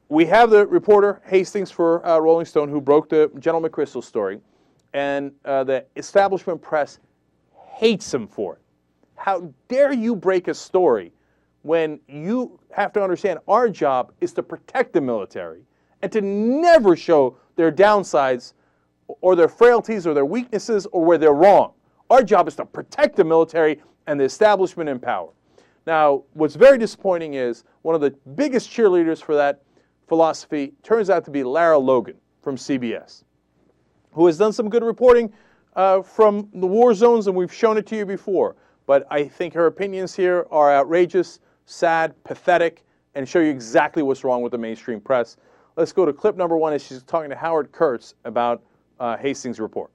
we have the reporter, Hastings, for Rolling Stone, who broke the General McChrystal story, and the establishment press hates him for it. How dare you break a story when you have to understand our job is to protect the military and to never show their downsides or their frailties or their weaknesses or where they're wrong. Our job is to protect the military and the establishment in power. Now, what's very disappointing is one of the biggest cheerleaders for that philosophy turns out to be Lara Logan from CBS, who has done some good reporting from the war zones, and we've shown it to you before. But I think her opinions here are outrageous, sad, pathetic, and show you exactly what's wrong with the mainstream press. Let's go to clip number 1 as she's talking to Howard Kurtz about Hastings' report.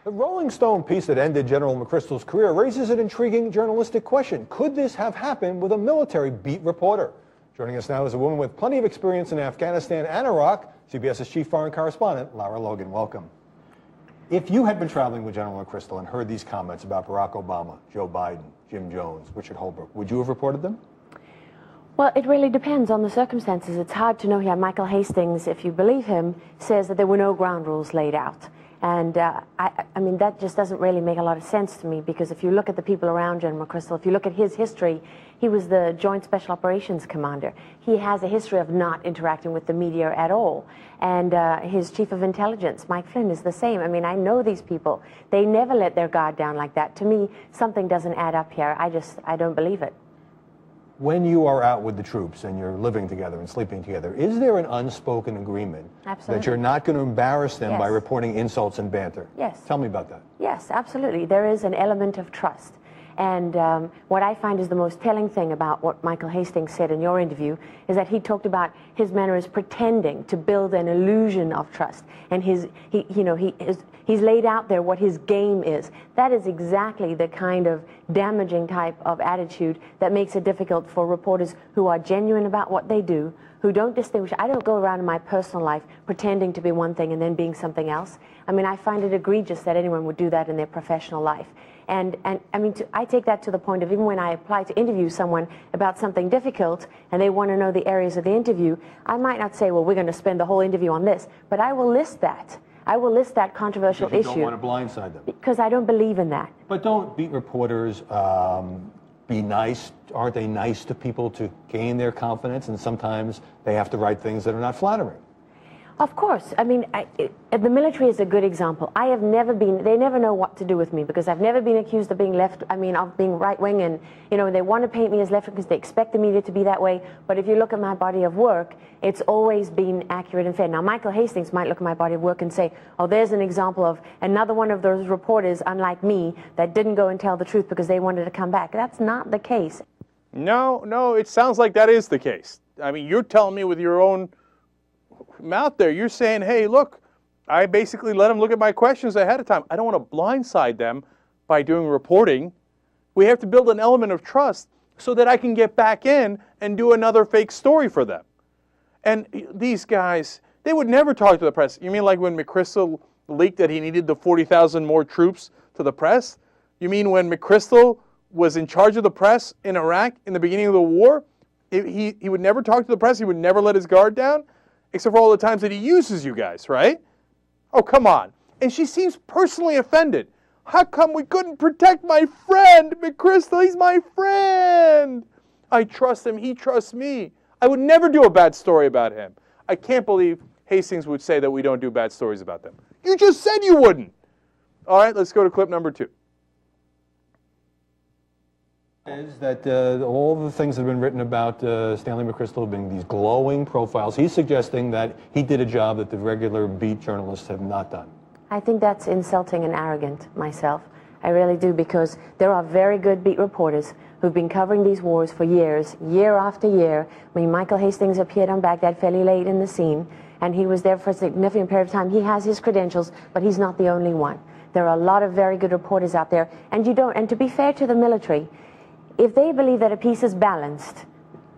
The Rolling Stone piece that ended General McChrystal's career raises an intriguing journalistic question. Could this have happened with a military beat reporter? Joining us now is a woman with plenty of experience in Afghanistan and Iraq, CBS's chief foreign correspondent, Lara Logan. Welcome. If you had been traveling with General McChrystal and heard these comments about Barack Obama, Joe Biden, Jim Jones, Richard Holbrooke, would you have reported them? Well, it really depends on the circumstances. It's hard to know here. Michael Hastings, if you believe him, says that there were no ground rules laid out. And I mean, that just doesn't really make a lot of sense to me, because if you look at the people around General McChrystal, if you look at his history, he was the Joint Special Operations Commander. He has a history of not interacting with the media at all. And his Chief of Intelligence, Mike Flynn, is the same. I mean, I know these people. They never let their guard down like that. To me, something doesn't add up here. I don't believe it. When you are out with the troops and you're living together and sleeping together, is there an unspoken agreement that you're not going to embarrass them by reporting insults and banter? Yes. Tell me about that. Yes, absolutely. There is an element of trust. And what I find is the most telling thing about what Michael Hastings said in your interview is that he talked about his manner as pretending to build an illusion of trust. And he's laid out there what his game is. That is exactly the kind of damaging type of attitude that makes it difficult for reporters who are genuine about what they do, who don't distinguish. I don't go around in my personal life pretending to be one thing and then being something else. I mean, I find it egregious that anyone would do that in their professional life. And I mean, I take that to the point of even when I apply to interview someone about something difficult and they want to know the areas of the interview, I might not say, well, we're going to spend the whole interview on this, but I will list that. I will list that controversial issue. Because you don't want to blindside them. Because I don't believe in that. But don't beat reporters be nice? Aren't they nice to people to gain their confidence? And sometimes they have to write things that are not flattering. Of course. I mean, the military is a good example. I have never been, they never know what to do with me because I've never been accused of being of being right-wing, and, you know, they want to paint me as left-wing because they expect the media to be that way. But if you look at my body of work, it's always been accurate and fair. Now, Michael Hastings might look at my body of work and say, oh, there's an example of another one of those reporters, unlike me, that didn't go and tell the truth because they wanted to come back. That's not the case. No, it sounds like that is the case. I mean, you're telling me with your own mouth there, you're saying, hey, look, I basically let them look at my questions ahead of time. I don't want to blindside them by doing reporting. We have to build an element of trust so that I can get back in and do another fake story for them. And these guys, they would never talk to the press. You mean like when McChrystal leaked that he needed the 40,000 more troops to the press? You mean when McChrystal was in charge of the press in Iraq in the beginning of the war? He would never talk to the press. He would never let his guard down, except for all the times that he uses you guys, right? Oh, come on. And she seems personally offended. How come we couldn't protect my friend, McChrystal? He's my friend. I trust him. He trusts me. I would never do a bad story about him. I can't believe Hastings would say that we don't do bad stories about them. You just said you wouldn't. All right, let's go to clip number 2. Is that all the things that have been written about Stanley McChrystal being these glowing profiles, he's suggesting that he did a job that the regular beat journalists have not done. I think that's insulting and arrogant myself. I really do, because there are very good beat reporters who've been covering these wars for years, year after year. I mean, Michael Hastings appeared on Baghdad fairly late in the scene, and he was there for a significant period of time. He has his credentials, but he's not the only one. There are a lot of very good reporters out there, and to be fair to the military, if they believe that a piece is balanced,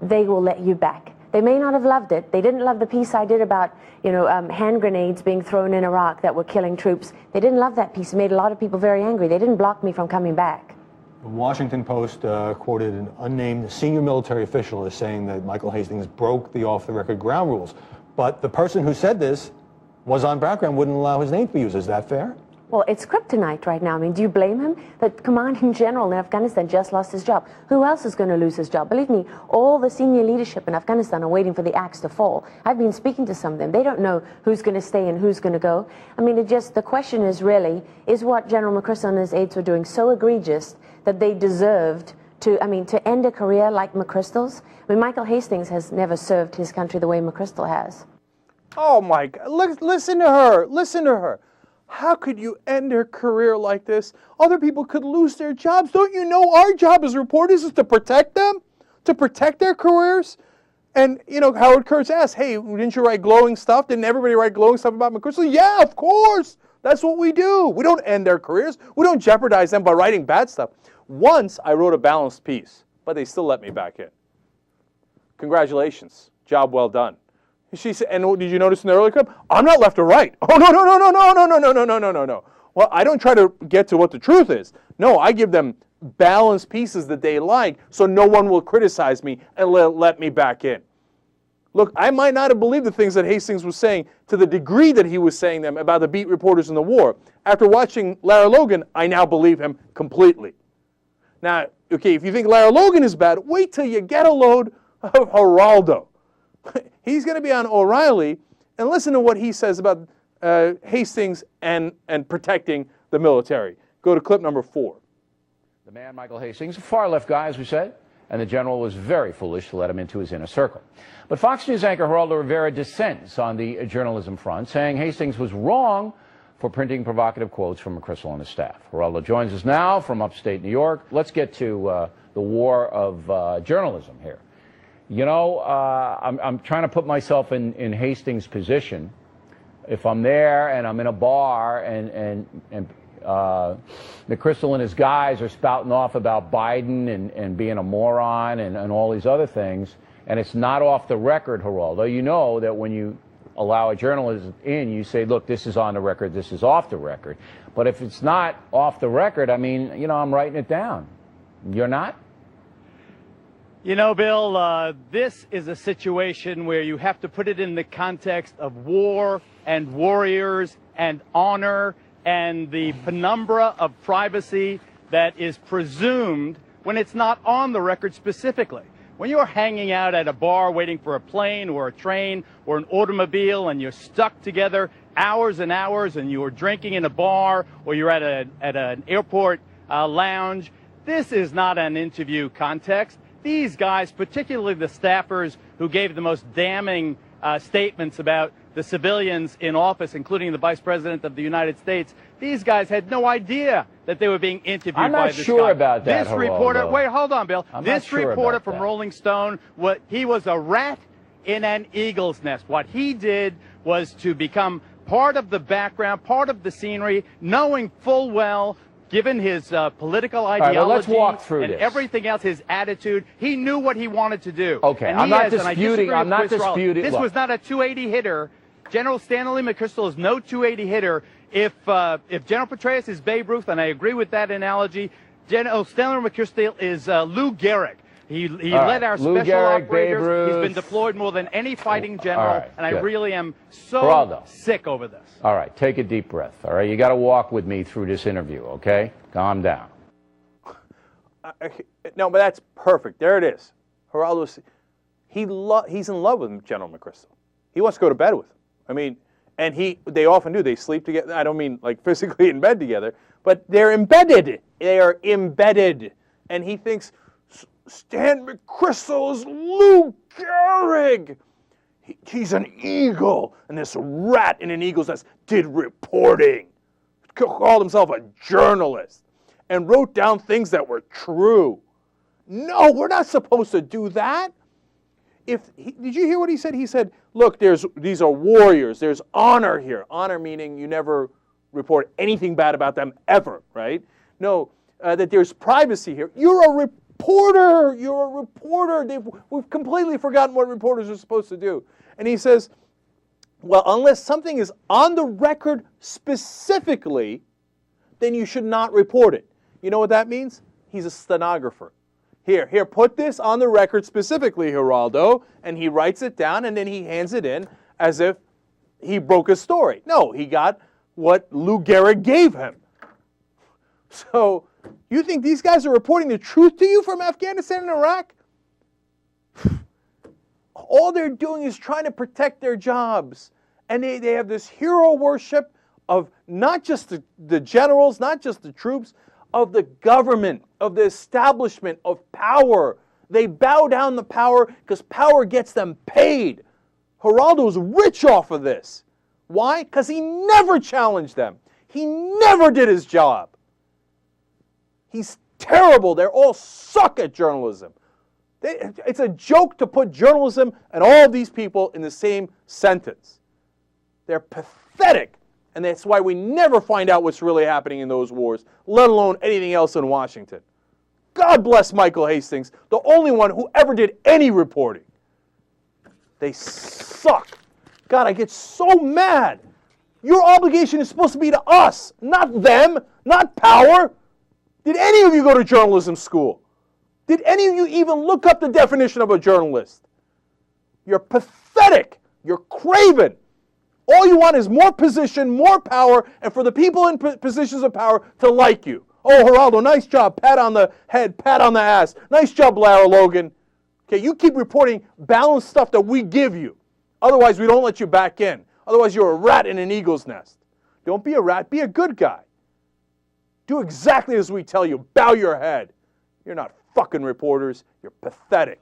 they will let you back. They may not have loved it. They didn't love the piece I did about, hand grenades being thrown in Iraq that were killing troops. They didn't love that piece. It made a lot of people very angry. They didn't block me from coming back. The Washington Post quoted an unnamed senior military official as saying that Michael Hastings broke the off-the-record ground rules. But the person who said this was on background, wouldn't allow his name to be used. Is that fair? Well, it's kryptonite right now. I mean, do you blame him? The commanding general in Afghanistan just lost his job. Who else is going to lose his job? Believe me, all the senior leadership in Afghanistan are waiting for the axe to fall. I've been speaking to some of them. They don't know who's going to stay and who's going to go. I mean, the question is really, is what General McChrystal and his aides were doing so egregious that they deserved to end a career like McChrystal's? I mean, Michael Hastings has never served his country the way McChrystal has. Oh, my God. Listen to her. Listen to her. How could you end her career like this? Other people could lose their jobs. Don't you know our job as reporters is to protect them? To protect their careers? And, you know, Howard Kurtz asked, hey, didn't you write glowing stuff? Didn't everybody write glowing stuff about McChrystal? Yeah, of course. That's what we do. We don't end their careers. We don't jeopardize them by writing bad stuff. Once I wrote a balanced piece, but they still let me back in. Congratulations. Job well done. She said, and did you notice in the early clip? I'm not left or right. Oh, no, no, no, no, no, no, no, no, no, no, no, no, no. Well, I don't try to get to what the truth is. No, I give them balanced pieces that they like so no one will criticize me and let me back in. Look, I might not have believed the things that Hastings was saying to the degree that he was saying them about the beat reporters in the war. After watching Lara Logan, I now believe him completely. Now, okay, if you think Lara Logan is bad, wait till you get a load of Geraldo. He's going to be on O'Reilly, and listen to what he says about Hastings and protecting the military. Go to clip number 4. The man, Michael Hastings, a far-left guy, as we said, and the general was very foolish to let him into his inner circle. But Fox News anchor Geraldo Rivera dissents on the journalism front, saying Hastings was wrong for printing provocative quotes from McChrystal and his staff. Geraldo joins us now from upstate New York. Let's get to the war of journalism here. You know, I'm trying to put myself in Hastings' position. If I'm there and I'm in a bar and McChrystal and his guys are spouting off about Biden and being a moron and all these other things, and it's not off the record, Geraldo, you know that when you allow a journalist in, you say, look, this is on the record, this is off the record. But if it's not off the record, I mean, you know, I'm writing it down. You're not? You know, Bill, this is a situation where you have to put it in the context of war and warriors and honor and the penumbra of privacy that is presumed when it's not on the record specifically. When you're hanging out at a bar waiting for a plane or a train or an automobile and you're stuck together hours and hours and you're drinking in a bar or you're at an airport lounge, this is not an interview context. These guys, particularly the staffers who gave the most damning statements about the civilians in office, including the Vice President of the United States, these guys had no idea that they were being interviewed by this guy. I'm not sure about that, This reporter, Geraldo. wait, hold on, Bill. This reporter from that. Rolling Stone, he was a rat in an eagle's nest. What he did was to become part of the background, part of the scenery, knowing full well, given his political ideology well, let's walk through and this. everything else, his attitude, he knew what he wanted to do. Okay, and I'm not disputing. This was not a 280 hitter. General Stanley McChrystal is no 280 hitter. If General Petraeus is Babe Ruth, and I agree with that analogy, General Stanley McChrystal is Lou Gehrig. He led our Lou special Gehrig, operators. Babe Ruth. He's been deployed more than any fighting general, right, and I good. really am so Geraldo. sick over this. All right, take a deep breath. All right, you got to walk with me through this interview, okay? Calm down. No, but that's perfect. There it is. Geraldo, he's in love with General McChrystal. He wants to go to bed with him. I mean, and they often do. They sleep together. I don't mean like physically in bed together, but they're embedded. They are embedded. And he thinks Stan McChrystal is Lou Gehrig. He's an eagle, and this rat in an eagle's nest did reporting. Called himself a journalist and wrote down things that were true. No, we're not supposed to do that. Did you hear what he said? He said, look, these are warriors. There's honor here. Honor meaning you never report anything bad about them ever, right? No, that there's privacy here. You're a reporter. You're a reporter. We've completely forgotten what reporters are supposed to do. And he says, well, unless something is on the record specifically, then you should not report it. You know what that means? He's a stenographer. Here, put this on the record specifically, Geraldo, and he writes it down, and then he hands it in as if he broke a story. No, he got what Lou Gehrig gave him. So, you think these guys are reporting the truth to you from Afghanistan and Iraq? All they're doing is trying to protect their jobs. And they have this hero worship of not just the generals, not just the troops, of the government, of the establishment, of power. They bow down to power because power gets them paid. Geraldo's rich off of this. Why? Because he never challenged them. He never did his job. He's terrible. They all suck at journalism. It's a joke to put journalism and all of these people in the same sentence. They're pathetic. And that's why we never find out what's really happening in those wars, let alone anything else in Washington. God bless Michael Hastings, the only one who ever did any reporting. They suck. God, I get so mad. Your obligation is supposed to be to us, not them, not power. Did any of you go to journalism school? Did any of you even look up the definition of a journalist? You're pathetic. You're craven. All you want is more position, more power, and for the people in positions of power to like you. Oh, Geraldo, nice job. Pat on the head, pat on the ass. Nice job, Lara Logan. Okay, you keep reporting balanced stuff that we give you. Otherwise, we don't let you back in. Otherwise, you're a rat in an eagle's nest. Don't be a rat. Be a good guy. Do exactly as we tell you. Bow your head. You're not fucking reporters. You're pathetic.